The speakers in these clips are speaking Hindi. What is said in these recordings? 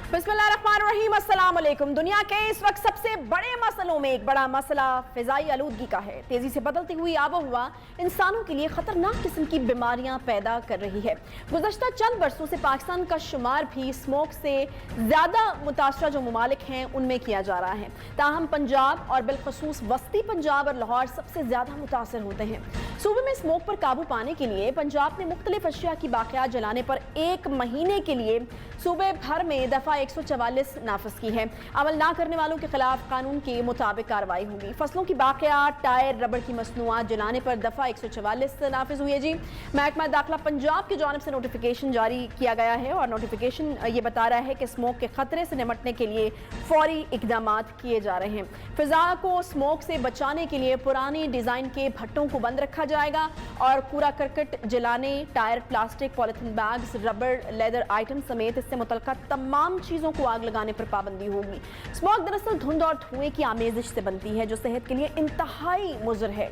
बिस्मिल्लाहिर्रहमानिर्रहीम, अस्सलाम वालेकुम। दुनिया के इस वक्त सबसे बड़े मसलों में एक बड़ा मसला फ़िज़ाई आलूदगी का है। तेज़ी से बदलती हुई आबोहवा इंसानों के लिए ख़तरनाक किस्म की बीमारियां पैदा कर रही है। गुज़श्ता चंद बरसों से पाकिस्तान का शुमार भी स्मोक से ज़्यादा मुतासरा जो ममालिक हैं उनमें किया जा रहा है। ताहम पंजाब और बिलखसूस वस्ती पंजाब और लाहौर सबसे ज़्यादा मुतासर होते हैं। सूबे में स्मोक पर काबू पाने के लिए पंजाब ने मुख्तलिफ अशिया की बाक़ियात जलाने पर 1 महीने के लिए सूबे भर में दफ़ा 144 नाफिज की है। अमल ना करने वालों के खिलाफ कानून के मुताबिक कार्रवाई होगी। फसलों की बाक़ियात, टायर, रबड़ की मसनूआत जलाने पर दफ़ा 144 नाफिज हुई है। जी, महकमा दाखिला पंजाब की जानिब से नोटिफिकेशन जारी किया गया है और नोटिफिकेशन ये बता रहा है कि स्मोक के खतरे से निपटने के लिए फौरी इकदाम किए जा रहे हैं। फिजा को स्मोक से बचाने के लिए पुरानी डिज़ाइन के भट्टों को बंद रखा जाएगा और कूड़ा करकट जलाने, टायर, प्लास्टिक, पॉलिथीन बैग्स, रबड़, लेदर आइटम समेत इससे मुतल्लिक़ तमाम चीज़ों को आग लगाने पर पाबंदी होगी। स्मोक दरअसल धुंध और धुएं की आमेजिश से बनती है जो सेहत के लिए इंतहाई मुज़र है।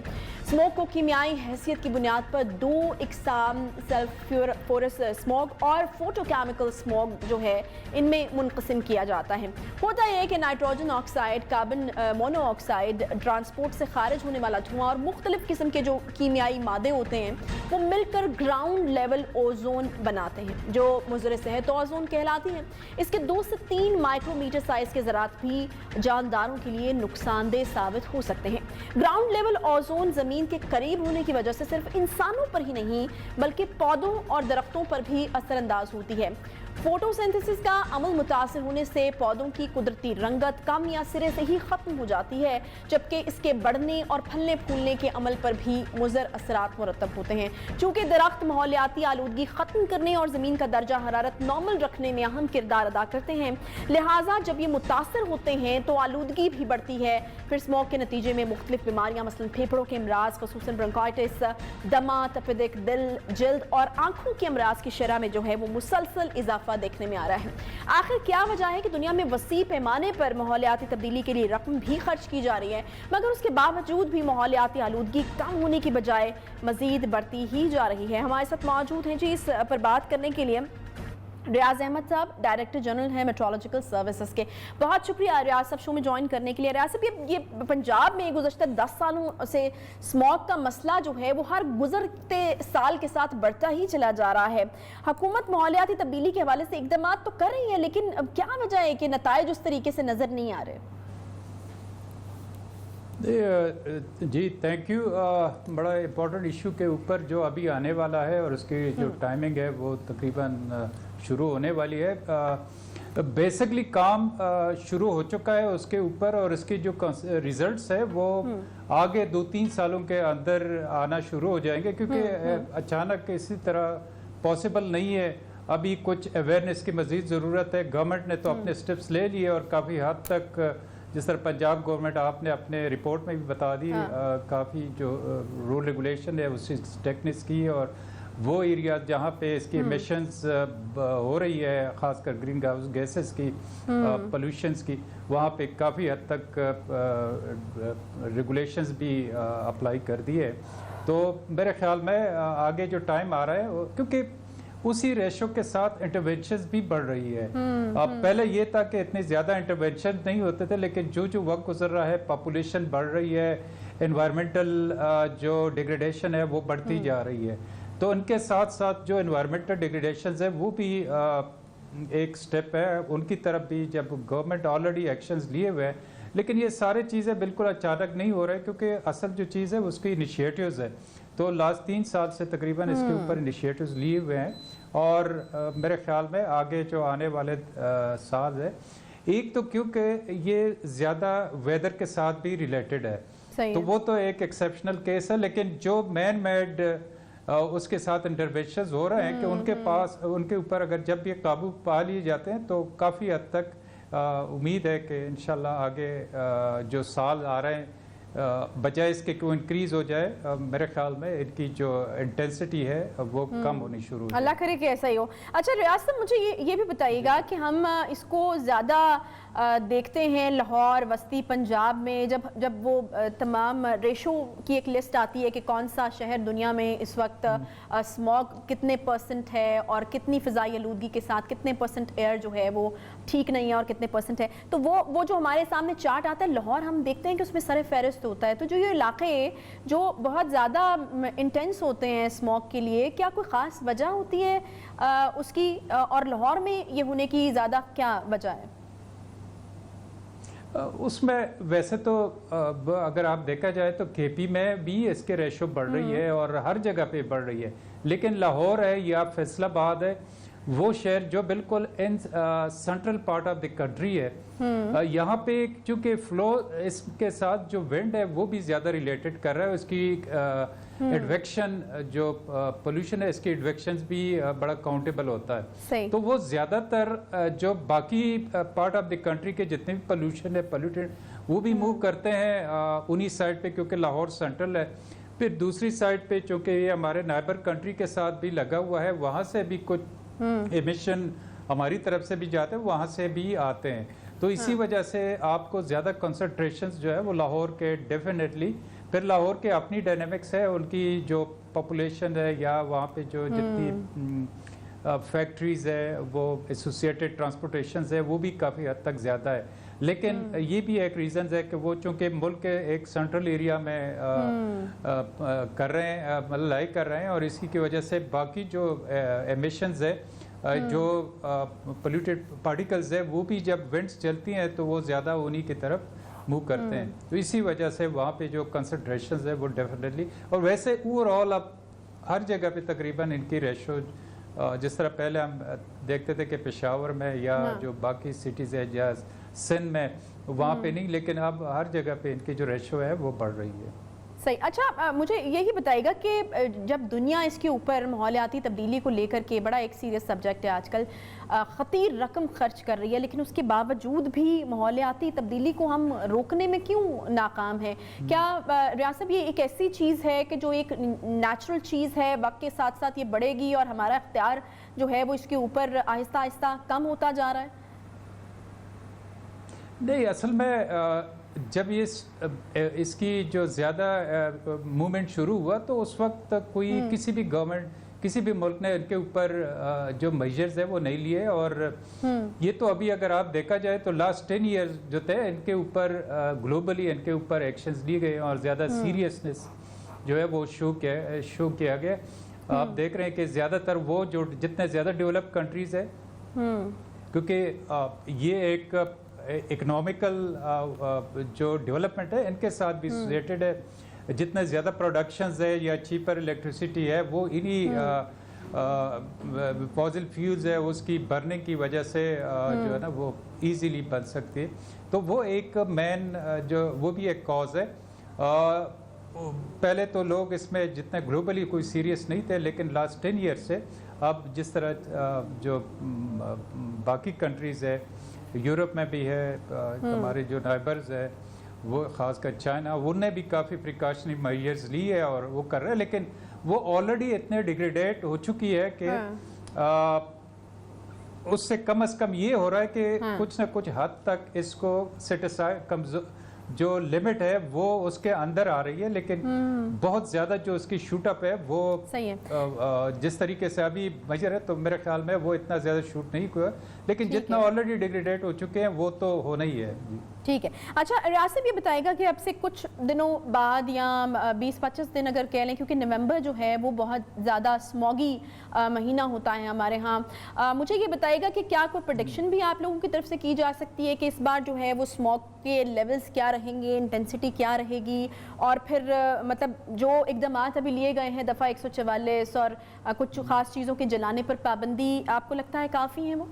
स्मोक को कीमियाई हैसियत की बुनियाद पर 2 इकसाम सल्फ्यूरस स्मोक और फोटोकेमिकल स्मोक जो है इनमें मुनक़सिम किया जाता है। होता यह है कि nitrogen oxide, carbon monoxide, transport से खारिज होने वाला धुआं और मुख्तलिफ किस्म के जो कीमियाई मादे होते हैं वो मिलकर ग्राउंड लेवल ओजोन बनाते हैं जो मुज़र सेहत ओजोन कहलाती है। इसके 2 से 3 माइक्रोमीटर साइज के ज़रात भी जानदारों के लिए नुकसानदेह साबित हो सकते हैं। ग्राउंड लेवल ओजोन ज़मीन के करीब होने की वजह से सिर्फ इंसानों पर ही नहीं बल्कि पौधों और दरख्तों पर भी असरअंदाज होती है। फोटोसिंथेसिस का अमल मुतासिर होने से पौधों की कुदरती रंगत कम या सिरे से ही खत्म हो जाती है, जबकि इसके बढ़ने और फलने फूलने के अमल पर भी मुज़र असरात मुरतब होते हैं। चूँकि दरख्त माहौलियाती आलूदगी ख़त्म करने और ज़मीन का दर्जा हरारत नॉर्मल रखने में अहम किरदार अदा करते हैं, लिहाजा जब ये मुतासर होते हैं तो आलूदगी भी बढ़ती है। फिर स्मोक के नतीजे में मुख्तलिफ बीमारियाँ मसलन फेफड़ों के अमराज, खसूसन ब्रोंकाइटिस, दमा, तपेदिक, दिल, जल्द और आँखों के अमराज की शरह में जो है वो मुसलसल इजाफा देखने में आ रहा है। आखिर क्या वजह है कि दुनिया में वसी पैमाने पर माहौलियाती तब्दीली के लिए रकम भी खर्च की जा रही है, मगर उसके बावजूद भी माहौलियाती आलूदगी कम होने की बजाय मजीद बढ़ती ही जा रही है। हमारे साथ मौजूद हैं जी इस पर बात करने के लिए रियाज अहमद साहब, डायरेक्टर जनरल हैं मेट्रोलॉजिकल सर्विसेज के। बहुत शुक्रिया रियाज साहब शो में ज्वाइन करने के लिए। रियाज साहब, ये पंजाब में गुज़श्ता 10 सालों से स्मोक का मसला जो है वो हर गुजरते साल के साथ बढ़ता ही चला जा रहा है। हुकूमत माहौलियाती तब्दीली के हवाले से इकदाम तो कर रही है, लेकिन अब क्या वजह है कि नताइज उस तरीके से नज़र नहीं आ रहे? जी थैंक यू। बड़ा इम्पोर्टेंट इशू के ऊपर जो अभी आने वाला है और उसकी जो टाइमिंग है वो तकरीबन शुरू होने वाली है। बेसिकली काम शुरू हो चुका है उसके ऊपर और इसके जो रिजल्ट्स है वो आगे 2-3 सालों के अंदर आना शुरू हो जाएंगे, क्योंकि अचानक इसी तरह पॉसिबल नहीं है। अभी कुछ अवेयरनेस की मज़ीद ज़रूरत है। गवर्नमेंट ने तो अपने स्टेप्स ले लिए और काफ़ी हद तक जिस तरह पंजाब गवर्नमेंट आपने अपने रिपोर्ट में भी बता दी, काफ़ी जो रूल रेगुलेशन है उसकी टेक्निक्स की है और वो एरिया जहाँ पे इसकी एमिशंस हो रही है, ख़ासकर ग्रीन हाउस गैसेस की, पोल्यूशंस की, वहाँ पे काफ़ी हद तक रेगुलेशंस भी अप्लाई कर दिए। तो मेरे ख्याल में आगे जो टाइम आ रहा है, क्योंकि उसी रेशो के साथ इंटरवेंशंस भी बढ़ रही है। पहले ये था कि इतने ज़्यादा इंटरवेंशन नहीं होते थे, लेकिन जो जो वक्त गुजर रहा है, पॉपुलेशन बढ़ रही है, एनवायरमेंटल जो डिग्रेडेशन है वो बढ़ती जा रही है। तो उनके साथ साथ जो एनवायरमेंटल डिग्रेडेशन है वो भी एक स्टेप है उनकी तरफ भी, जब गवर्नमेंट ऑलरेडी एक्शंस लिए हुए हैं। लेकिन ये सारी चीज़ें बिल्कुल अचानक नहीं हो रहे, क्योंकि असल जो चीज़ है उसकी इनिशिएटिव्स है। तो लास्ट 3 साल से तकरीबन इसके ऊपर इनिशिएटिव्स लिए हुए हैं और मेरे ख्याल में आगे जो आने वाले साल है, एक तो क्योंकि ये ज़्यादा वेदर के साथ भी रिलेटेड है, तो वो तो एक एक्सेप्शनल केस है। लेकिन जो मैन मेड उसके साथ इंटरवेंशंस हो रहे हैं कि उनके पास, उनके ऊपर अगर जब ये काबू पा लिए जाते हैं तो काफ़ी हद तक उम्मीद है कि इंशाल्लाह आगे जो साल आ रहे हैं बजाय इसके कि वो इंक्रीज हो जाए, मेरे ख्याल में इनकी जो इंटेंसिटी है वो कम होनी शुरू हो जाए। अल्लाह करे कि ऐसा ही हो। अच्छा रियाज साहब, मुझे ये भी बताइएगा कि हम इसको ज़्यादा देखते हैं लाहौर, वस्ती पंजाब में, जब वो तमाम रेशो की एक लिस्ट आती है कि कौन सा शहर दुनिया में इस वक्त स्मॉग कितने % है और कितनी फ़िज़ाई आलूदगी के साथ कितने % एयर जो है वो ठीक नहीं है और कितने % है, तो वो जो हमारे सामने चार्ट आता है, लाहौर हम देखते हैं कि उसमें सर फहरिस्त होता है। तो जो ये इलाके जो बहुत ज़्यादा इंटेंस होते हैं स्मॉग के लिए, क्या कोई ख़ास वजह होती है उसकी, और लाहौर में ये होने की ज़्यादा क्या वजह है? उसमें वैसे तो अगर आप देखा जाए तो केपी में भी इसके रेशो बढ़ रही है और हर जगह पे बढ़ रही है, लेकिन लाहौर है या फैसलाबाद है, वो शहर जो बिल्कुल in central part of the country है, यहाँ पे चूंकि फ्लो इसके साथ जो विंड है वो भी ज़्यादा रिलेटेड कर रहा है, उसकी एडवेक्शन जो पोल्यूशन है, इसकी एडवेक्शंस भी बड़ा काउंटेबल होता है। तो वो ज़्यादातर जो बाकी पार्ट ऑफ द कंट्री के जितने भी पोल्यूशन है, पोल्यूटेड, वो भी मूव करते हैं उन्हीं साइड पे, क्योंकि लाहौर सेंट्रल है। फिर दूसरी साइड पे चूंकि ये हमारे नाइबर कंट्री के साथ भी लगा हुआ है, वहाँ से भी कुछ एमिशन हमारी तरफ से भी जाते हैं, वहाँ से भी आते हैं। तो इसी वजह से आपको ज़्यादा कंसंट्रेशंस जो है वो लाहौर के डेफिनेटली, फिर लाहौर के अपनी डायनेमिक्स है, उनकी जो पॉपुलेशन है या वहाँ पे जो जितनी फैक्ट्रीज़ है, वो एसोसिएटेड ट्रांसपोर्टेशन है, वो भी काफ़ी हद तक ज़्यादा है। लेकिन ये भी एक रीज़न है कि वो चूँकि मुल्क के एक सेंट्रल एरिया में कर रहे हैं, मतलब लाई कर रहे हैं, और इसी की वजह से बाकी जो एमिशंस है, जो पोल्यूटेड पार्टिकल्स है, वो भी जब विंड्स चलती हैं तो वो ज़्यादा उन्हीं की तरफ मूव करते हैं। तो इसी वजह से वहाँ पे जो कंसंट्रेशंस है वो डेफिनेटली, और वैसे ओवरऑल अब हर जगह पे तकरीबन इनकी रेशो, जिस तरह पहले हम देखते थे कि पेशावर में या जो बाकी सिटीज़ है या सिंध में, वहाँ पे नहीं, लेकिन अब हर जगह पे इनकी जो रेशो है वो बढ़ रही है। सही। अच्छा मुझे यही बताइएगा कि जब दुनिया इसके ऊपर माहौलियाती तब्दीली को लेकर के, बड़ा एक सीरियस सब्जेक्ट है आजकल, ख़तीर रकम खर्च कर रही है, लेकिन उसके बावजूद भी माहौलियाती तब्दीली को हम रोकने में क्यों नाकाम है? क्या रियाज साहब ये एक ऐसी चीज़ है कि जो एक नेचुरल चीज़ है, वक्त के साथ साथ ये बढ़ेगी और हमारा इख्तियार जो है वो इसके ऊपर आहिस्ता आहिस्ता कम होता जा रहा है? नहीं, असल में जब ये इसकी जो ज़्यादा मूवमेंट शुरू हुआ तो उस वक्त कोई किसी भी गवर्नमेंट, किसी भी मुल्क ने इनके ऊपर जो मेजर्स है वो नहीं लिए, और ये तो अभी अगर आप देखा जाए तो लास्ट 10 ईयर्स जो थे, इनके ऊपर ग्लोबली इनके ऊपर एक्शंस लिए गए और ज़्यादा सीरियसनेस जो है वो शो किया गया। आप देख रहे हैं कि ज़्यादातर वो जो जितने ज़्यादा डेवलप कंट्रीज़ है, क्योंकि ये एक इकोनॉमिकल जो डेवलपमेंट है इनके साथ भी रिलेटेड है। जितने ज़्यादा प्रोडक्शंस है या चीपर इलेक्ट्रिसिटी है, वो इन्हीं फॉसिल फ्यूल्स है उसकी बर्निंग की वजह से जो है ना वो इजीली बन सकती है। तो वो एक मेन जो वो भी एक कॉज है। पहले तो लोग इसमें जितने ग्लोबली कोई सीरियस नहीं थे, लेकिन लास्ट 10 ईयर से अब जिस तरह जो बाकी कंट्रीज़ है, यूरोप में भी है, हमारे जो नाइबर्स है, वो ख़ासकर चाइना, उनने भी काफ़ी प्रिकॉशनरी मेजर्स ली है और वो कर रहे हैं, लेकिन वो ऑलरेडी इतने डिग्रेडेट हो चुकी है कि उससे कम से कम ये हो रहा है कि कुछ ना कुछ हद तक इसको सेटिस्फाई जो लिमिट है वो उसके अंदर आ रही है, लेकिन बहुत ज़्यादा जो उसकी शूट अप है वो सही है। जिस तरीके से अभी मेजर है तो मेरे ख्याल में वो इतना ज़्यादा शूट नहीं हुआ, लेकिन जितना ऑलरेडी डिग्रेडेट हो चुके हैं वो तो होना ही है। ठीक है। अच्छा रियाज साहब ये बताएगा कि अब से कुछ दिनों बाद या 20-25 दिन अगर कह लें, क्योंकि नवंबर जो है वो बहुत ज़्यादा स्मॉगी महीना होता है हमारे यहाँ, मुझे ये बताएगा कि क्या कोई प्रेडिक्शन भी आप लोगों की तरफ से की जा सकती है कि इस बार जो है वो स्मॉग के लेवल्स क्या रहेंगे, इंटेंसिटी क्या रहेगी, और फिर मतलब जो इक़दामात अभी लिए गए हैं दफ़ा 144 और कुछ ख़ास चीज़ों के जलाने पर पाबंदी, आपको लगता है काफ़ी है वो?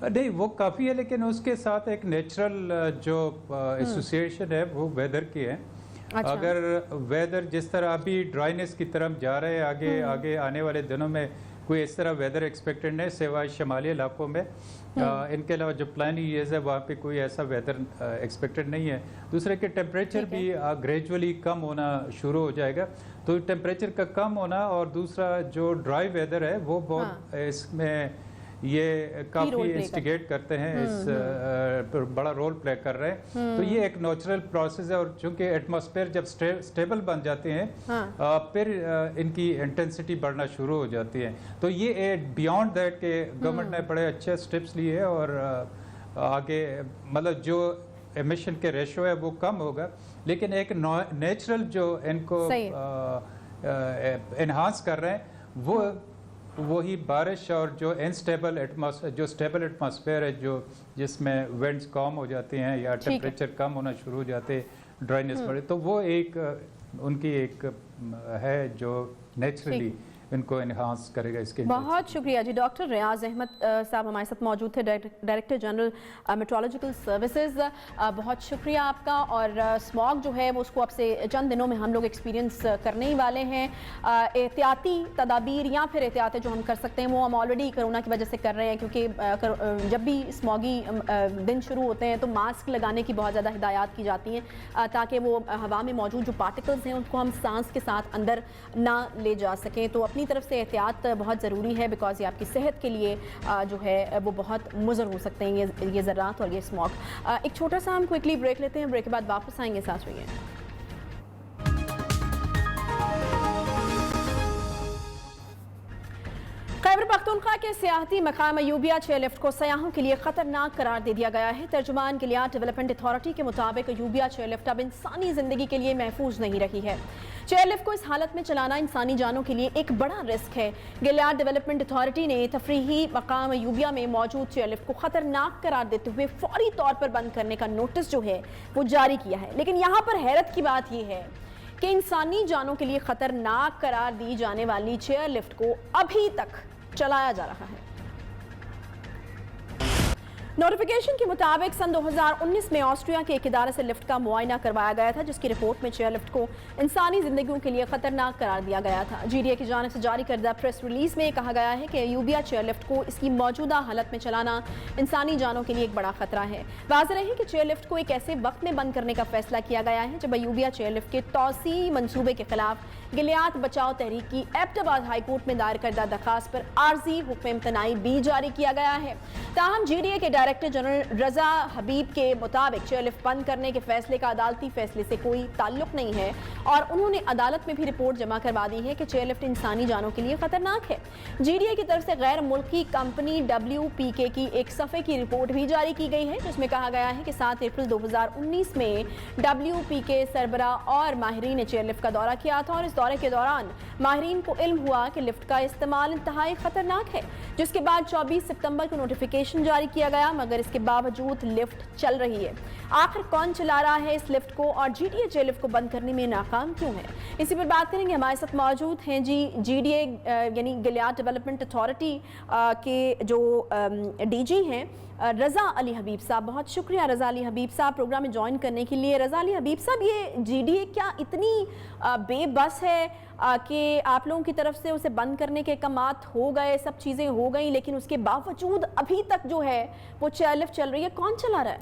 नहीं, वो काफ़ी है, लेकिन उसके साथ एक नेचुरल जो एसोसिएशन है वो वेदर की है, अच्छा। अगर वेदर जिस तरह अभी ड्राइनेस की तरफ जा रहे हैं, आगे आगे आने वाले दिनों में कोई इस तरह वेदर एक्सपेक्टेड नहीं, सिवाय शमाली इलाकों में। इनके अलावा जो प्लान ईयर्स है वहाँ पे कोई ऐसा वेदर एक्सपेक्टेड नहीं है। दूसरे के टेम्परेचर भी ग्रेजुअली कम होना शुरू हो जाएगा, तो टेम्परेचर का कम होना और दूसरा जो ड्राई वेदर है वो बहुत इसमें ये काफ़ी इंस्टिगेट करते हैं, इस बड़ा रोल प्ले कर रहे हैं। तो ये एक नेचुरल प्रोसेस है, और चूंकि एटमॉस्फेयर जब स्टेबल बन जाते हैं फिर इनकी इंटेंसिटी बढ़ना शुरू हो जाती है। तो ये बियॉन्ड दैट के गवर्नमेंट ने बड़े अच्छे स्टेप्स लिए हैं, और आगे मतलब जो एमिशन के रेशो है वो कम होगा, लेकिन एक नेचुरल जो इनको एनहांस कर रहे हैं वही बारिश और जो स्टेबल एटमॉस्फेयर है, जो जिसमें विंड्स कम हो जाते हैं या टेम्परेचर कम होना शुरू हो जाते हैं, ड्राइनेस बढ़े, तो वो एक उनकी एक है जो नेचुरली इनको एनहांस करेगा इसके। बहुत शुक्रिया जी। डॉक्टर रियाज अहमद साहब हमारे साथ मौजूद थे, डायरेक्टर जनरल मेट्रोलॉजिकल सर्विसेज। बहुत शुक्रिया आपका। और स्मॉग जो है वो उसको अब से चंद दिनों में हम लोग एक्सपीरियंस करने ही वाले हैं। एहतियाती तदाबीर या फिर एहतियातें जो हम कर सकते हैं वो हम ऑलरेडी कोरोना की वजह से कर रहे हैं, क्योंकि जब भी स्मॉगी दिन शुरू होते हैं तो मास्क लगाने की बहुत ज़्यादा हिदायत की जाती हैं, ताकि वो हवा में मौजूद जो पार्टिकल्स हैं उनको हम सांस के साथ अंदर ना ले जा सकें। तो अपनी तरफ से एहतियात बहुत ज़रूरी है, बिकॉज ये आपकी सेहत के लिए जो है वो बहुत मुज़र हो सकते हैं ये ज़रात और ये स्मॉग। एक छोटा सा हम क्विकली ब्रेक लेते हैं, ब्रेक के बाद वापस आएंगे, साथ रहिए। खैबर पख्तूनख्वा के सियाहती मकाम यूबिया चेयरलिफ्ट को सयाहों के लिए खतरनाक करार दे दिया गया है। तर्जुमान गिलियाद डेवलपमेंट अथॉरिटी के मुताबिक यूबिया चेयरलिफ्ट अब इंसानी जिंदगी के लिए महफूज नहीं रही है। चेयरलिफ्ट को इस हालत में चलाना इंसानी जानों के लिए एक बड़ा रिस्क है। गिलियाद डेवलपमेंट अथॉरिटी ने तफरीही मकाम यूबिया में मौजूद चेयरलिफ्ट को खतरनाक करार देते हुए फौरी तौर पर बंद करने का नोटिस जो है वो जारी किया है। लेकिन यहाँ पर हैरत की बात यह है कि इंसानी जानों के लिए खतरनाक करार दी जाने वाली चेयरलिफ्ट को अभी तक चलाया जा रहा है। नोटिफिकेशन के मुताबिक सन 2019 में ऑस्ट्रिया के एक इदारे से लिफ्ट का मुआयना करवाया गया था, जिसकी रिपोर्ट में चेयरलिफ्ट को इंसानी जिंदगियों के लिए खतरनाक करार दिया गया था। जीडीए की जानिब से जारी करदा प्रेस रिलीज में कहा गया है कि यूबिया चेयरलिफ्ट को इसकी मौजूदा हालत में चलाना इंसानी जानों के लिए एक बड़ा खतरा है। वाज़ेह है कि चेयरलिफ्ट को एक ऐसे वक्त में बंद करने का फैसला किया गया है जब यूबिया चेयरलिफ्ट के तौसी मंसूबे के खिलाफ गिलियात बचाओ तहरीक की एबटाबाद हाईकोर्ट में दायर करदा दरखास्त पर आर्जी हुक्म इम्तनाई भी जारी किया गया है। ताहम जीडीए के डायरेक्टर जनरल रजा हबीब के मुताबिक चेयरलिफ्ट बंद करने के फैसले का अदालती फैसले से कोई ताल्लुक नहीं है, और उन्होंने अदालत में भी रिपोर्ट जमा करवा दी है कि चेयरलिफ्ट इंसानी जानों के लिए खतरनाक है। जीडीए की तरफ से गैर मुल्की कंपनी WPK की एक सफ़े की रिपोर्ट भी जारी की गई है, जिसमें कहा गया है कि 7 अप्रैल 2019 में WPK सरबरा और माहिरीन ने चेयरलिफ्ट का दौरा किया था, और इस दौरे के दौरान माहिरीन को इल्म हुआ कि लिफ्ट का इस्तेमाल इंतहाई खतरनाक है, जिसके बाद 24 सितंबर को नोटिफिकेशन जारी किया गया, मगर इसके बावजूद लिफ्ट चल रही है। आखिर कौन चला रहा है इस लिफ्ट को, और जीडीए चेयरलिफ्ट को बंद करने में नाकाम क्यों है, इसी पर बात करेंगे। हमारे साथ मौजूद हैं जी जीडीए यानी गिलियाद डेवलपमेंट अथॉरिटी के जो डीजी हैं रज़ा अली हबीब साहब। बहुत शुक्रिया रज़ा अली हबीब साहब प्रोग्राम में ज्वाइन करने के लिए। रज़ा अली हबीब साहब, ये जीडीए क्या इतनी बेबस है कि आप लोगों की तरफ से उसे बंद करने के अहकामात हो गए, सब चीज़ें हो गई, लेकिन उसके बावजूद अभी तक जो है वो चेयरलिफ्ट चल रही है, कौन चला रहा है?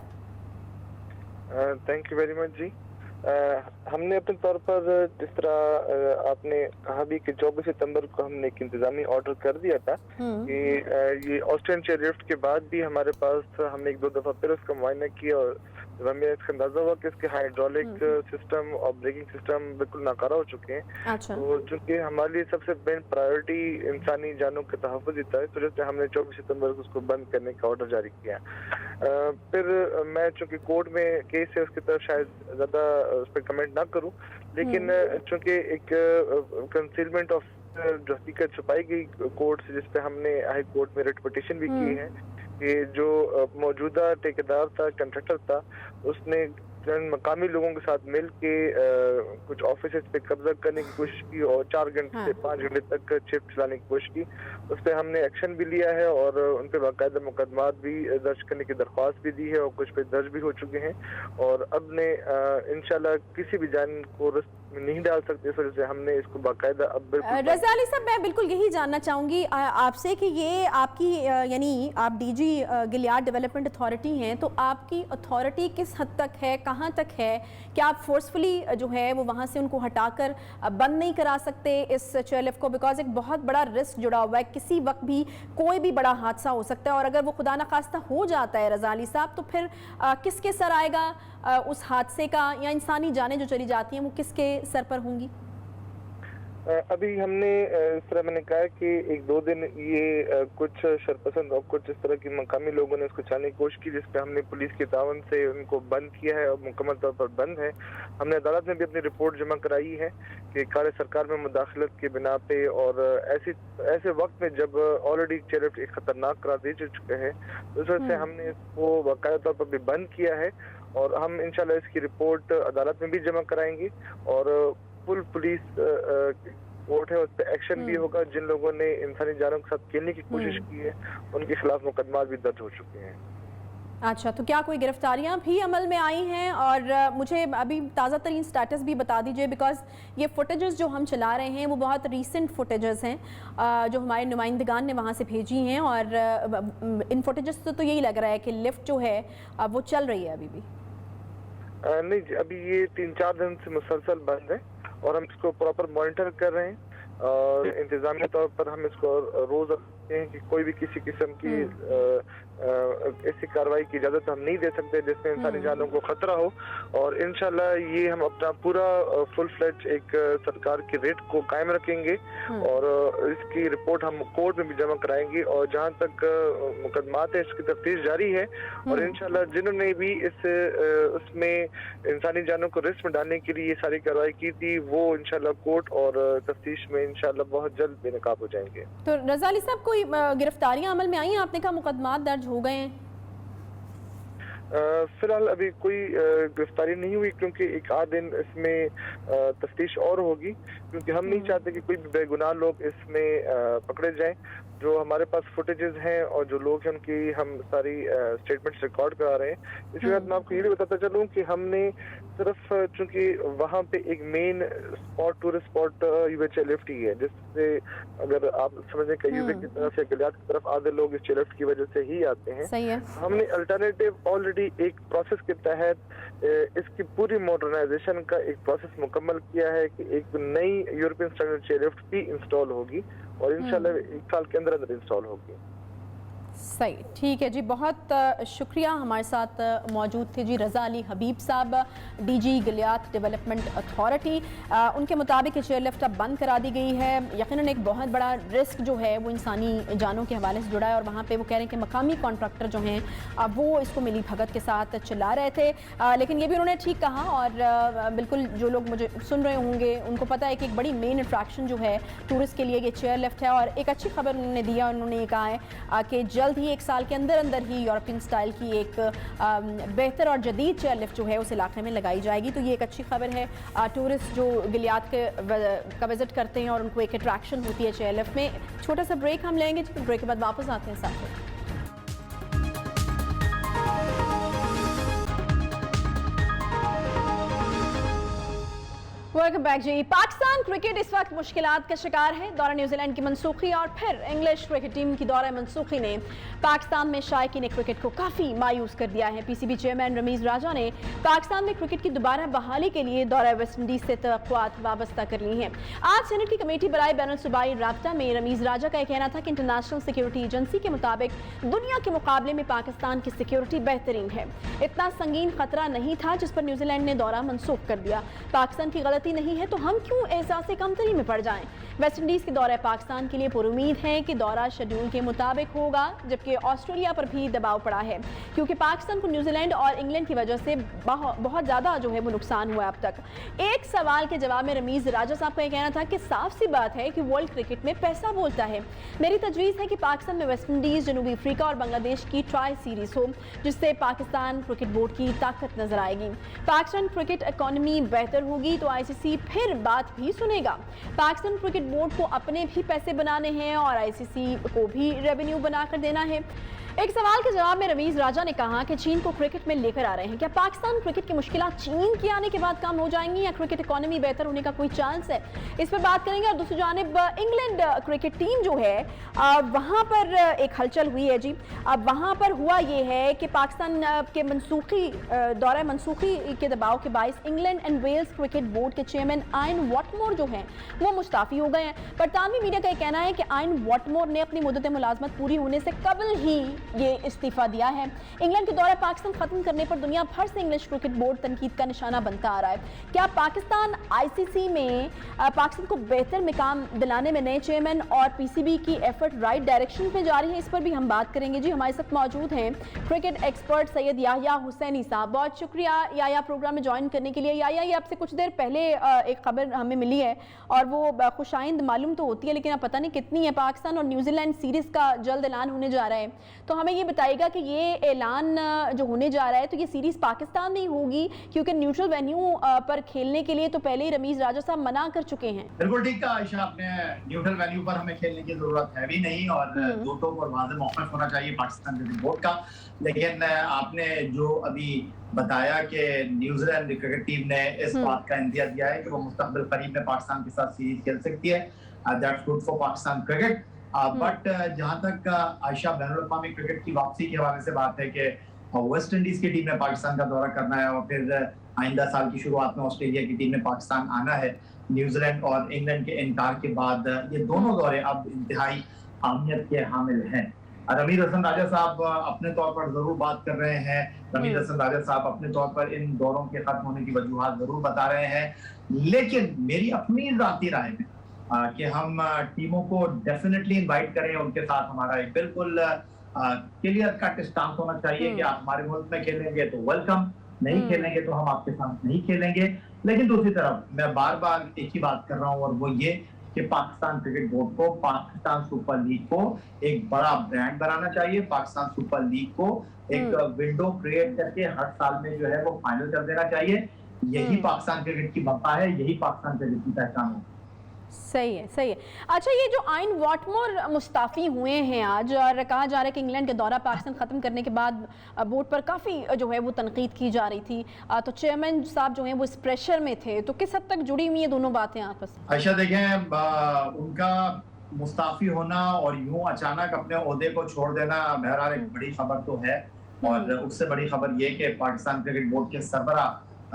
थैंक यू वेरी मच जी। हमने अपने तौर पर जिस तरह आपने कहा भी कि 24 सितंबर को हमने एक इंतजामी ऑर्डर कर दिया था कि ये ऑस्ट्रियन चेयरलिफ्ट के बाद भी हमारे पास हमने 1-2 दफा फिर उसका मुआयना किया, और जब हमें इसका अंदाजा हुआ कि इसके हाइड्रोलिक सिस्टम और ब्रेकिंग सिस्टम बिल्कुल नाकारा हो चुके हैं। अच्छा। तो चूंकि हमारे लिए सबसे मेन प्रायोरिटी इंसानी जानों के तहफ़्फ़ुज़ ही था, इस वजह से हमने 24 सितंबर को उसको बंद करने का ऑर्डर जारी किया। फिर मैं चूंकि कोर्ट में केस है उसकी तरफ शायद ज़्यादा उस पर कमेंट ना करूं, लेकिन चूंकि एक कंसीलमेंट ऑफ जो हकीकत छुपाई गई कोर्ट से, जिस पे हमने हाई कोर्ट में रिट पिटीशन भी की है कि जो मौजूदा ठेकेदार था, कंट्रैक्टर था, उसने चंद मकामी लोगों के साथ मिल के कुछ ऑफिस पे कब्जा करने की कोशिश की और 4 घंटे से 5 घंटे तक शिफ्ट चलाने की कोशिश की। उस पर हमने एक्शन भी लिया है और उन पर बाकायदा मुकदमात भी दर्ज करने की दरख्वास्त भी दी है और कुछ पे दर्ज भी हो चुके हैं। और अब ने इंशाल्लाह किसी भी जान को रिस्क में नहीं डाल सकते, इस वजह से हमने इसको बाकायदा अब रज़ा अली साहब, मैं बिल्कुल यही जानना चाहूँगी आपसे कि ये आपकी यानी आप डीजी गिलियाद डेवलपमेंट अथॉरिटी हैं, तो आपकी अथॉरिटी किस हद तक है, कहाँ तक है? क्या आप फोर्सफुली जो है वो वहाँ से उनको हटाकर बंद नहीं करा सकते इस चेयरलिफ्ट को? बिकॉज एक बहुत बड़ा रिस्क जुड़ा हुआ है, किसी वक्त भी कोई भी बड़ा हादसा हो सकता है और अगर वो खुदा न खास्ता हो जाता है रज़ा अली साहब, तो फिर किसके सर आएगा उस हादसे का, या इंसानी जानें जो चली जाती हैं वो किसके सर पर होंगी? अभी हमने इस तरह मैंने कहा कि 1-2 दिन ये कुछ शरपसंद और कुछ इस तरह की मकामी लोगों ने इसको चलाने की कोशिश की, जिसपे हमने पुलिस के तावन से उनको बंद किया है और मुकम्मल तौर पर बंद है। हमने अदालत में भी अपनी रिपोर्ट जमा कराई है कि कार सरकार में मुदाखलत के बिना पे और ऐसे वक्त में जब ऑलरेडी चेयरलिफ्ट एक खतरनाक करार दे चुके हैं, उस वजह से हमने इसको बाकायदा तौर पर भी बंद किया है और हम इंशाल्लाह इसकी रिपोर्ट अदालत में भी जमा कराएंगे और फुल पुलिस कोर्ट है, उस पर एक्शन भी होगा। जिन लोगों ने इंसानी जानों के साथ खेलने की कोशिश की है उनके खिलाफ मुकदमा भी दर्ज हो चुके हैं। अच्छा, तो क्या कोई गिरफ्तारियां भी अमल में आई हैं? और मुझे अभी ताज़ा तरीन स्टेटस भी बता दीजिए, बिकॉज ये फुटेजेस जो हम चला रहे हैं वो बहुत रीसेंट फुटेजेस हैं जो हमारे नुमाइंदगान ने वहाँ से भेजी हैं और इन फुटेजेस से तो यही लग रहा है कि लिफ्ट जो है वो चल रही है अभी भी। नहीं जी, अभी ये 3-4 दिन से मुसलसल बंद है और हम इसको प्रॉपर मॉनिटर कर रहे हैं और इंतजामी तौर पर हम इसको रोज रखते हैं कि कोई भी किसी किस्म की ऐसी कार्रवाई की इजाजत हम नहीं दे सकते जिसमें इंसानी जानों को खतरा हो। और इंशाल्लाह ये हम अपना पूरा फुल फ्लेज एक सरकार की रेट को कायम रखेंगे और इसकी रिपोर्ट हम कोर्ट में भी जमा कराएंगे और जहां तक मुकदमात है इसकी तफ्तीश जारी है और इंशाल्लाह जिन्होंने भी उसमें इंसानी जानों को रिस्क में डालने के लिए ये सारी कार्रवाई की थी वो इंशाल्लाह कोर्ट और तफ्तीश में इंशाल्लाह बहुत जल्द बेनकाब हो जाएंगे। तो रज़ा अली साहब, कोई गिरफ्तारियां अमल में आई हैं? आपने कहा मुकदमात दर्ज हो गए हैं? फिलहाल अभी कोई गिरफ्तारी नहीं हुई क्योंकि एक आध दिन इसमें तफ्तीश और होगी, क्योंकि हम नहीं चाहते कि कोई बेगुनाह लोग इसमें पकड़े जाएं। जो हमारे पास फुटेजेस हैं और जो लोग हैं उनकी हम सारी स्टेटमेंट्स रिकॉर्ड करा रहे हैं। इसके बाद मैं आपको ये भी बताता चलूँ कि हमने सिर्फ चूंकि वहाँ पे एक मेन स्पॉट टूरिस्ट स्पॉट यूबे चेयरलिफ्ट ही है, जिससे अगर आप समझें कि यूबे की तरफ या गिलियाद की तरफ आधे लोग इस चेयरलिफ्ट की वजह से ही आते हैं। सही है। हमने अल्टरनेटिव ऑलरेडी एक प्रोसेस के तहत इसकी पूरी मॉडर्नाइजेशन का एक प्रोसेस मुकम्मल किया है कि एक नई यूरोपियन स्टैंडर्ड चेयरलिफ्ट भी इंस्टॉल होगी और इंशाल्लाह 1 साल के अंदर अंदर इंस्टॉल होगी। सही, ठीक है जी, बहुत शुक्रिया। हमारे साथ मौजूद थे जी रज़ा अली हबीब साहब, डीजी गिलियाद डेवलपमेंट अथॉरिटी। उनके मुताबिक चेयरलिफ्ट अब बंद करा दी गई है। यकीनन एक बहुत बड़ा रिस्क जो है वो इंसानी जानों के हवाले से जुड़ा है और वहाँ पे वो कह रहे हैं कि मकामी कॉन्ट्रैक्टर जो हैं वो इसको मिली भगत के साथ चला रहे थे। लेकिन ये भी उन्होंने ठीक कहा और बिल्कुल जो लोग मुझे सुन रहे होंगे उनको पता है कि एक बड़ी मेन अट्रैक्शन जो है टूरिस्ट के लिए ये चेयरलिफ्ट है। और एक अच्छी खबर उन्होंने दिया, उन्होंने ये कहा है कि जल्द ही 1 साल के अंदर अंदर ही यूरोपियन स्टाइल की एक बेहतर और जदीद चेयरलिफ्ट जो है उस इलाके में लगाई जाएगी। तो ये एक अच्छी खबर है। टूरिस्ट जो गिलियाद का विजिट करते हैं और उनको एक अट्रैक्शन होती है चेयरलिफ्ट में। छोटा सा ब्रेक हम लेंगे, ब्रेक के बाद वापस आते हैं साथ में। वेलकम बैक जी। पाकिस्तान क्रिकेट इस वक्त मुश्किलात का शिकार है। दौरा न्यूजीलैंड की मनसूखी और फिर इंग्लिश क्रिकेट टीम की दौरा मनसूखी ने पाकिस्तान में शायकीन क्रिकेट को काफ़ी मायूस कर दिया है। पीसीबी चेयरमैन रमीज़ राजा ने पाकिस्तान में क्रिकेट की दोबारा बहाली के लिए दौरा वेस्ट इंडीज़ से तवक्कुआत वाबस्ता कर ली हैं। आज सेनेट की कमेटी बराए बैनुल सूबाई राब्ता में रमीज़ राजा का कहना था कि इंटरनेशनल सिक्योरिटी एजेंसी के मुताबिक दुनिया के मुकाबले में पाकिस्तान की सिक्योरिटी बेहतरीन है। इतना संगीन खतरा नहीं था जिस पर न्यूजीलैंड ने दौरा मनसूख कर दिया। पाकिस्तान की गलती ही नहीं है तो हम क्यों एहसास कमतरी में पड़ जाएं। वेस्टइंडीज़ के दौरे पाकिस्तान के लिए पुरुमीद है कि दौरा शेड्यूल के मुताबिक होगा, जबकि ऑस्ट्रेलिया पर भी दबाव पड़ा है क्योंकि पाकिस्तान को न्यूजीलैंड और इंग्लैंड की वजह से बहुत ज़्यादा जो है वो नुकसान हुआ अब तक। एक सवाल के जवाब में रमीज़ राजा साहब का यह कहना था कि साफ सी बात है कि वर्ल्ड क्रिकेट में पैसा बोलता है। मेरी तजवीज़ है कि पाकिस्तान में वेस्टइंडीज़, जनूबी अफ्रीका और बांग्लादेश की ट्राई सीरीज़ हो, जिससे पाकिस्तान क्रिकेट बोर्ड की ताकत नजर आएगी। पाकिस्तान क्रिकेट इकॉनमी बेहतर होगी तो ICC फिर बात भी सुनेगा। पाकिस्तान क्रिकेट बोर्ड को अपने भी पैसे बनाने हैं और ICC को भी रेवेन्यू बनाकर देना है। एक सवाल के जवाब में रमीज़ राजा ने कहा कि चीन को क्रिकेट में लेकर आ रहे हैं। क्या पाकिस्तान क्रिकेट की मुश्किलात चीन के आने के बाद कम हो जाएंगी या क्रिकेट इकॉनमी बेहतर होने का कोई चांस है? इस पर बात करेंगे। और दूसरी जानिब इंग्लैंड क्रिकेट टीम जो है वहाँ पर एक हलचल हुई है जी। अब वहाँ पर हुआ ये है कि पाकिस्तान के दौरा मनसूखी के दबाव के बायस England and Wales cricket board के चेयरमैन आयन वॉटमोर जो हैं वो मुस्ताफ़ी हो गए हैं। बरतानवी मीडिया का कहना है कि आयन वॉटमोर ने अपनी मुद्दत मुलाजमत पूरी होने से कबल ही ये इस्तीफा दिया है। इंग्लैंड के दौरा पाकिस्तान खत्म करने पर दुनिया भर से इंग्लिश क्रिकेट बोर्ड तनकीद का निशाना बनता आ रहा है। क्या पाकिस्तान ICC में पाकिस्तान को बेहतर मुकाम दिलाने में नए चेयरमैन और PCB की एफर्ट राइट डायरेक्शन पे जा रही है? इस पर भी हम बात करेंगे जी। हमारे साथ मौजूद हैं क्रिकेट एक्सपर्ट सैयद याह्या हुसैनी साहब। बहुत शुक्रिया याह्या प्रोग्राम में ज्वाइन करने के लिए। याह्या, ये आपसे कुछ देर पहले एक खबर हमें मिली है और वो खुशाइंद मालूम तो होती है लेकिन अब पता नहीं कितनी है। पाकिस्तान और न्यूजीलैंड सीरीज का जल्द ऐलान होने जा रहा है, तो हमें ये बताइएगा कि ये ऐलान जो होने जा रहा है तो ये सीरीज पाकिस्तान में ही होगी क्योंकि न्यूट्रल वेन्यू पर खेलने के लिए तो पहले ही रमीज़ राजा साहब मना कर चुके हैं। बिल्कुल ठीक कहा आयशा आपने, न्यूट्रल वेन्यू पर हमें खेलने की जरूरत है भी नहीं और दोनों पर वाज़ेह मौक़िफ़ होना चाहिए पाकिस्तान क्रिकेट बोर्ड का। लेकिन आपने जो अभी बताया कि न्यूजीलैंड क्रिकेट टीम ने इस बात का इंदिया दिया है कि वो मुस्तक़बिल करीब में पाकिस्तान के साथ सीरीज खेल सकती है, that's good for Pakistan cricket. But जहां तक आयशा बैनुल-अक़वामी क्रिकेट की वापसी के हवाले से बात है कि वेस्ट इंडीज की टीम ने पाकिस्तान का दौरा करना है और फिर आइंदा साल की शुरुआत में ऑस्ट्रेलिया की टीम ने पाकिस्तान आना है। न्यूजीलैंड और इंग्लैंड के इनकार के बाद ये दोनों दौरे अब इंतहाई अहमियत के हामिल हैं। रमीज़ हसन राजा साहब अपने तौर पर जरूर बात कर रहे हैं। रमीज़ हसन राजा साहब अपने तौर पर इन दौरों के खत्म होने की वजूहात जरूर बता रहे हैं, लेकिन मेरी अपनी ज़ाती राय में कि हम टीमों को डेफिनेटली इनवाइट करें, उनके साथ हमारा एक बिल्कुल क्लियर कट स्टांस होना चाहिए कि आप हमारे मुल्क में खेलेंगे तो वेलकम, नहीं खेलेंगे तो हम आपके साथ नहीं खेलेंगे। लेकिन दूसरी तरफ मैं बार बार एक ही बात कर रहा हूँ और वो ये कि पाकिस्तान क्रिकेट बोर्ड को पाकिस्तान सुपर लीग को एक बड़ा ब्रांड बनाना चाहिए। पाकिस्तान सुपर लीग को एक विंडो क्रिएट करके हर साल में जो है वो फाइनल कर देना चाहिए। यही पाकिस्तान क्रिकेट की बप्पा है, यही पाकिस्तान क्रिकेट की पहचान है। सही है, सही है। अच्छा, ये जो आयन वॉटमोर मुस्ताफ़ी हुए हैं आज और कहा जा रहा है कि इंग्लैंड का दौरा पाकिस्तान ख़त्म करने के बाद बोर्ड पर काफ़ी जो है वो तनकीद की जा रही थी, तो चेयरमैन साहब जो हैं वो इस प्रेशर में थे, तो किस हद तक जुड़ी हुई है दोनों बातें आपस में? अच्छा देखें, उनका मुस्ताफ़ी होना और यूं अचानक अपने ओहदे को छोड़ देना बहरहाल एक बड़ी खबर तो है और उससे बड़ी खबर ये कि पाकिस्तान क्रिकेट बोर्ड के सरबरा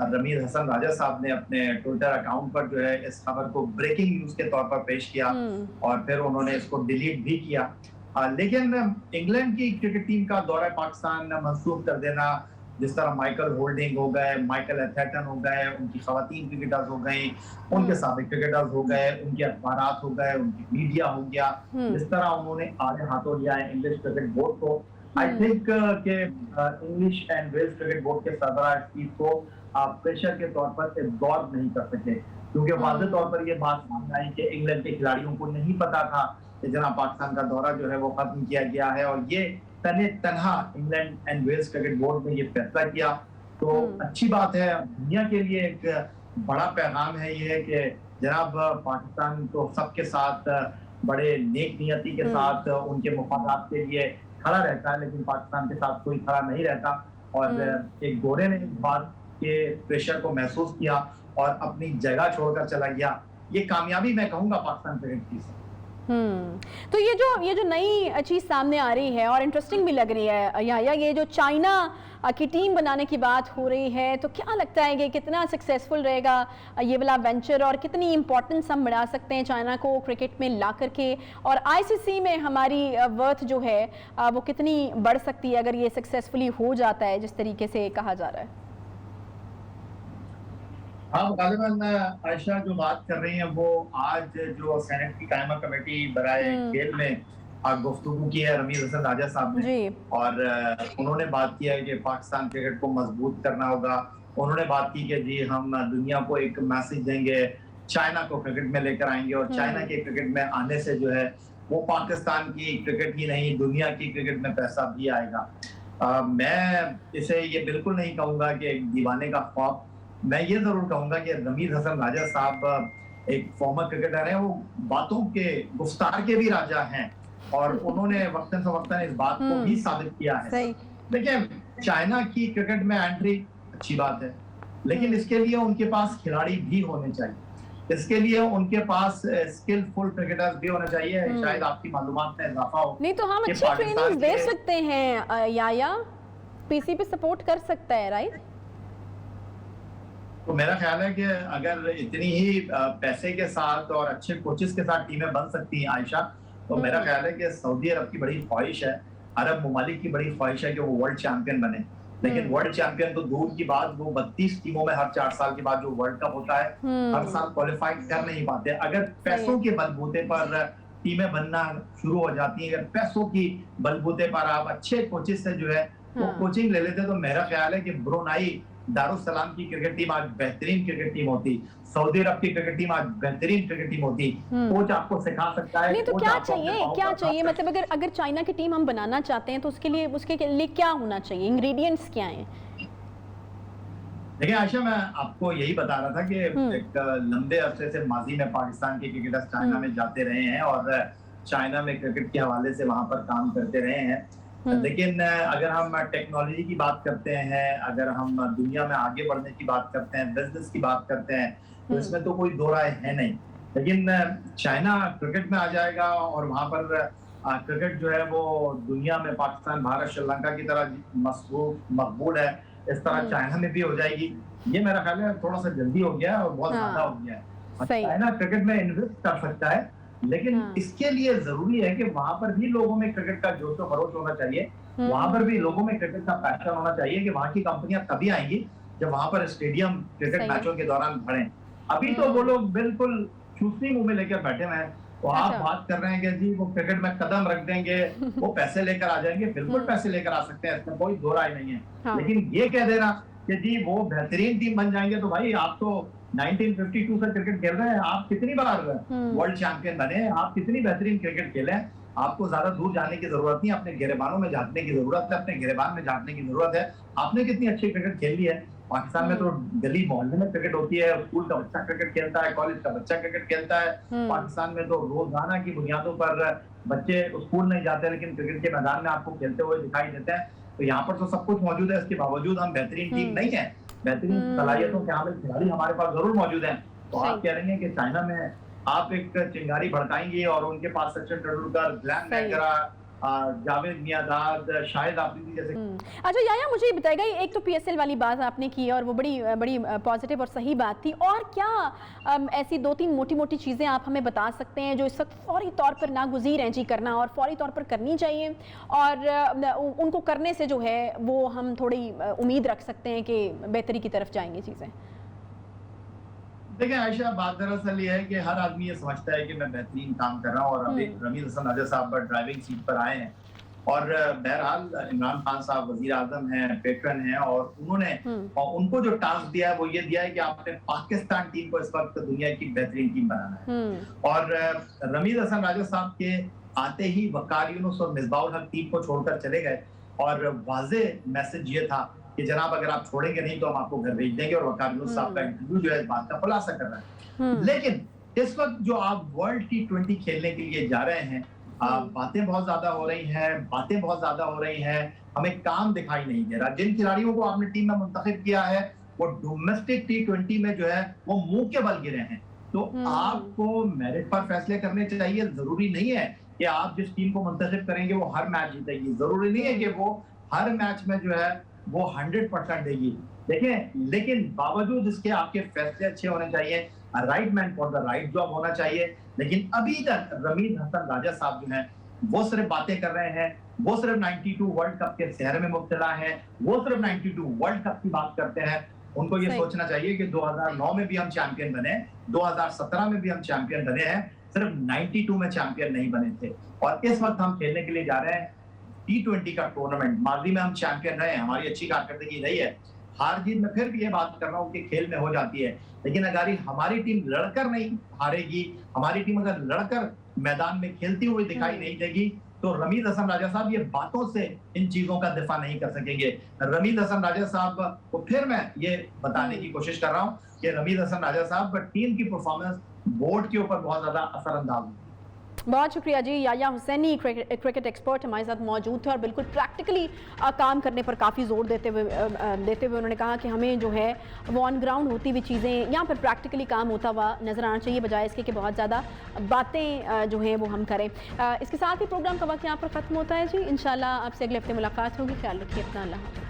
रमीज़ हसन राजा साहब ने अपने ट्विटर अकाउंट पर जो है इस खबर को ब्रेकिंग न्यूज के तौर पर पेश किया और फिर उन्होंने इसको डिलीट भी किया। लेकिन इंग्लैंड की क्रिकेट टीम का दौरा पाकिस्तान मंसूख कर देना, जिस तरह माइकल होल्डिंग हो गए, माइकल एथर्टन हो गए, उनकी खवातीन क्रिकेटर्स हो गई, उनके साबिक क्रिकेटर्स हो गए, उनके अखबारात हो गए, उनकी मीडिया हो गया, जिस तरह उन्होंने आड़े हाथों लिया है इंग्लिश क्रिकेट बोर्ड को। आई थिंक के English and Wales cricket board के सरबराह इस चीज को प्रेशर के तौर पर एब्जॉर्ब नहीं कर सके, क्योंकि वाज़ेह तौर पर ये बात सामने आई कि इंग्लैंड के खिलाड़ियों को नहीं पता था कि जनाब पाकिस्तान का दौरा जो है वो खत्म किया गया है और ये तन्हा England and Wales cricket board ने ये फैसला किया। तो अच्छी बात है, दुनिया के लिए एक बड़ा पैगाम है ये कि जनाब पाकिस्तान तो सबके साथ बड़े नेक नियति के साथ उनके मुफादात के लिए खड़ा रहता है, लेकिन पाकिस्तान के साथ कोई खड़ा नहीं रहता। और एक गोरे ने इस बात के प्रेशर को महसूस किया और अपनी जगह छोड़कर चला गया। ये कामयाबी मैं कहूंगा पाकिस्तान क्रिकेट की। तो ये जो नई चीज़ सामने आ रही है और इंटरेस्टिंग भी लग रही है या ये जो चाइना की टीम बनाने की बात हो रही है, तो क्या लगता है कि कितना सक्सेसफुल रहेगा ये वाला वेंचर और कितनी इम्पोर्टेंस हम बढ़ा सकते हैं चाइना को क्रिकेट में ला करके, और ICC में हमारी वर्थ जो है वो कितनी बढ़ सकती है अगर ये सक्सेसफुली हो जाता है जिस तरीके से कहा जा रहा है? हाँ, गालिबन आयशा जो बात कर रही हैं वो आज जो सेनेट की कायमा कमेटी बराए खेल में गुफ्तगू की है रमीज हसन राजा साहब ने। जी। और उन्होंने बात की है कि पाकिस्तान क्रिकेट को मजबूत करना होगा। उन्होंने बात की कि जी हम दुनिया को एक मैसेज देंगे, चाइना को क्रिकेट में लेकर आएंगे और चाइना के क्रिकेट में आने से जो है वो पाकिस्तान की क्रिकेट ही नहीं दुनिया की क्रिकेट में पैसा भी आएगा। मैं इसे ये बिल्कुल नहीं कहूंगा कि एक दीवाने का ख्वाब, मैं ये जरूर कहूंगा कि रमीज हसन राजा साहब एक फॉर्मर क्रिकेटर हैं, वो बातों के गुफ्तार के भी राजा हैं और उन्होंने वक्तन फवक्तन इस बात को भी साबित किया है। देखिए, चाइना की क्रिकेट में एंट्री अच्छी बात है, लेकिन इसके लिए उनके पास खिलाड़ी भी होने चाहिए, इसके लिए उनके पास स्किलफुल क्रिकेटर्स भी होने चाहिए। शायद आपकी मालूमात में इजाफा हो। नहीं तो हम अच्छी ट्रेनिंग दे सकते हैं, या पीसीबी सपोर्ट कर सकता है, राइट? तो मेरा ख्याल है कि अगर इतनी ही पैसे के साथ और अच्छे कोचेस के साथ टीमें बन सकती हैं आयशा, तो मेरा ख्याल है कि सऊदी अरब की बड़ी ख्वाहिश है, अरब ममालिक की बड़ी ख्वाहिश है कि वो वर्ल्ड चैंपियन बने। लेकिन वर्ल्ड चैंपियन तो दूर की बात, वो 32 टीमों में हर 4 साल के बाद जो वर्ल्ड कप होता है हर साल क्वालिफाई कर नहीं पाते। अगर पैसों के बलबूते पर टीमें बनना शुरू हो जाती हैं, अगर पैसों की बलबूते पर आप अच्छे कोचेस से जो है वो कोचिंग ले लेते, तो मेरा ख्याल है कि ब्रुनाई दारुसलाम की क्रिकेट टीम आज बेहतरीन क्रिकेट टीम होती, सऊदी अरब की क्रिकेट टीम आज बेहतरीन क्रिकेट टीम होती। कोच आपको सिखा सकता है। नहीं तो क्या चाहिए मतलब अगर चाइना की टीम हम बनाना चाहते हैं तो उसके लिए क्या होना चाहिए, इंग्रेडिएंट्स क्या हैं? देखिए आयशा, मैं आपको यही बता रहा था कि एक लंबे अरसे से माजी में पाकिस्तान के क्रिकेटर्स चाइना में जाते रहे हैं और चाइना में क्रिकेट के हवाले से वहां पर काम करते रहे हैं। लेकिन अगर हम टेक्नोलॉजी की बात करते हैं, अगर हम दुनिया में आगे बढ़ने की बात करते हैं, बिजनेस की बात करते हैं, तो इसमें तो कोई दो राय है नहीं। लेकिन चाइना क्रिकेट में आ जाएगा और वहां पर क्रिकेट जो है वो दुनिया में पाकिस्तान, भारत, श्रीलंका की तरह मकबूल है, इस तरह चाइना में भी हो जाएगी। ये मेरा ख्याल है थोड़ा सा जल्दी हो गया और बहुत ज्यादा हो गया है। चाइना क्रिकेट में इन्वेस्ट कर सकता है, लेकिन इसके लिए जरूरी है कि वहां पर भी लोगों में क्रिकेट का जोश और खरोश होना चाहिए, वहां पर भी लोगों में क्रिकेट का पैशन होना चाहिए कि वहां की कंपनियां तभी आएंगी जब वहां पर स्टेडियम क्रिकेट मैचों के दौरान भरे। अभी तो वो लोग बिल्कुल चूसनी मुंह में लेकर बैठे हुए हैं। तो आप बात कर रहे हैं कि जी वो क्रिकेट में कदम रख देंगे, वो पैसे लेकर आ जाएंगे, बिल्कुल पैसे लेकर आ सकते हैं, इसमें कोई दो राय नहीं है। लेकिन ये कह देना कि जी वो बेहतरीन टीम बन जाएंगे, तो भाई आप तो 1952 से क्रिकेट खेल रहे हैं, आप कितनी बार वर्ल्ड चैंपियन बने, आप कितनी बेहतरीन क्रिकेट खेले, आपको ज्यादा दूर जाने की जरूरत नहीं, अपने गिरेबानों में झांकने की जरूरत है, अपने गिरेबान में झांकने की जरूरत है। आपने कितनी अच्छी क्रिकेट खेल ली है। पाकिस्तान में तो गली मोहल्ले में क्रिकेट होती है, स्कूल का बच्चा क्रिकेट खेलता है, कॉलेज का बच्चा क्रिकेट खेलता है। पाकिस्तान में तो रोजाना की बुनियादों पर बच्चे स्कूल नहीं जाते लेकिन क्रिकेट के मैदान में आपको खेलते हुए दिखाई देते हैं। तो यहाँ पर तो सब कुछ मौजूद है, इसके बावजूद हम बेहतरीन टीम नहीं है, बेहतरीन सलाहियतों के हामिल खिलाड़ी हमारे पास जरूर मौजूद हैं। तो आप कह रहे हैं कि चाइना में आप एक चिंगारी भड़काएंगे और उनके पास सचिन तेंदुलकर, ग्लेन मैकग्रा, जावेद मियांदाद, शाहिद आफरीदी जैसे। अच्छा याया, मुझे ये बताएगा, एक तो पीएसएल वाली बात आपने की और वो बड़ी पॉजिटिव और सही बात थी, और क्या ऐसी 2-3 मोटी चीज़ें आप हमें बता सकते हैं जो इस वक्त फौरी तौर पर नागुज़ीर हैं जी करना और फौरी तौर पर करनी चाहिए, और उनको करने से जो है वो हम थोड़ी उम्मीद रख सकते हैं कि बेहतरी की तरफ जाएंगी चीज़ें? देखिए आयशा, बात दरअसल ये है कि हर आदमी ये समझता है कि मैं बेहतरीन काम कर रहा हूँ, और अभी रमीज हसन राजा साहब ड्राइविंग सीट पर आए हैं और बहरहाल इमरान खान साहब वजीर आजम हैं, पेट्रन हैं, और उन्होंने उनको जो टास्क दिया है वो ये दिया है कि आपने पाकिस्तान टीम को इस वक्त दुनिया की बेहतरीन टीम बनाना है। और रमीज हसन राजा साहब के आते ही वकार यूनुस और मिसबाउल हक टीम को छोड़कर चले गए, और वाजे मैसेज ये था कि जनाब अगर आप छोड़ेंगे नहीं तो हम आपको घर भेज देंगे, और वकार यूनुस साहब का इंटरव्यू जो है इस बात का खुलासा कर रहा है। लेकिन इस वक्त जो आप वर्ल्ड T20 खेलने के लिए जा रहे हैं, बातें बहुत ज्यादा हो रही हैं, बातें बहुत ज्यादा हो रही हैं, हमें काम दिखाई नहीं दे रहा। जिन खिलाड़ियों को आपने टीम में मुंतखब किया है वो डोमेस्टिक T20 में जो है वो मुंह के बल गिरे हैं। तो आपको मेरिट पर फैसले करने चाहिए। जरूरी नहीं है कि आप जिस टीम को मुंतखब करेंगे वो हर मैच जीतेगी, जरूरी नहीं है कि वो हर मैच में जो है वो 100% देगी। देखें, लेकिन बावजूद इसके आपके फैसले अच्छे होने चाहिए, right man for the right job होना चाहिए। लेकिन अभी तक रमीज हसन राजा साहब जो हैं वो सिर्फ बातें कर रहे हैं, वो सिर्फ 92 वर्ल्ड कप के शहर में मुब्तला है, वो सिर्फ 92 वर्ल्ड कप की बात करते हैं, उनको ये सही। सोचना चाहिए कि 2009 में भी हम चैंपियन बने, 2017 में भी हम चैंपियन बने हैं, सिर्फ 92 में चैंपियन नहीं बने थे। और इस वक्त हम खेलने के लिए जा रहे हैं T20 का टूर्नामेंट। माजी में हम चैंपियन रहे हैं, हमारी अच्छी कारकर्दगी रही है। हार जीत में फिर भी ये बात कर रहा हूँ कि खेल में हो जाती है, लेकिन अगर हमारी टीम लड़कर नहीं हारेगी, हमारी टीम अगर लड़कर मैदान में खेलती हुई दिखाई नहीं देगी, तो रमीज हसन राजा साहब ये बातों से इन चीजों का दिफा नहीं कर सकेंगे। रमीज हसन राजा साहब को फिर मैं ये बताने की कोशिश कर रहा हूँ कि रमीज हसन राजा साहब टीम की परफॉर्मेंस बोर्ड के ऊपर बहुत ज्यादा असरअंदाज हुई। बहुत शुक्रिया जी। याया हुसैनी क्रिकेट एक्सपर्ट हमारे साथ मौजूद थे और बिल्कुल प्रैक्टिकली काम करने पर काफ़ी जोर देते हुए उन्होंने कहा कि हमें जो है वो ऑन ग्राउंड होती हुई चीज़ें यहाँ पर प्रैक्टिकली काम होता हुआ नज़र आना चाहिए, बजाय इसके कि बहुत ज़्यादा बातें जो हैं वो हम करें। इसके साथ ही प्रोग्राम का वक्त यहाँ पर ख़त्म होता है जी। इंशाल्लाह आपसे अगले हफ्ते मुलाकात होगी। ख्याल रखिए अपना। अल्लाह हाफ़िज़।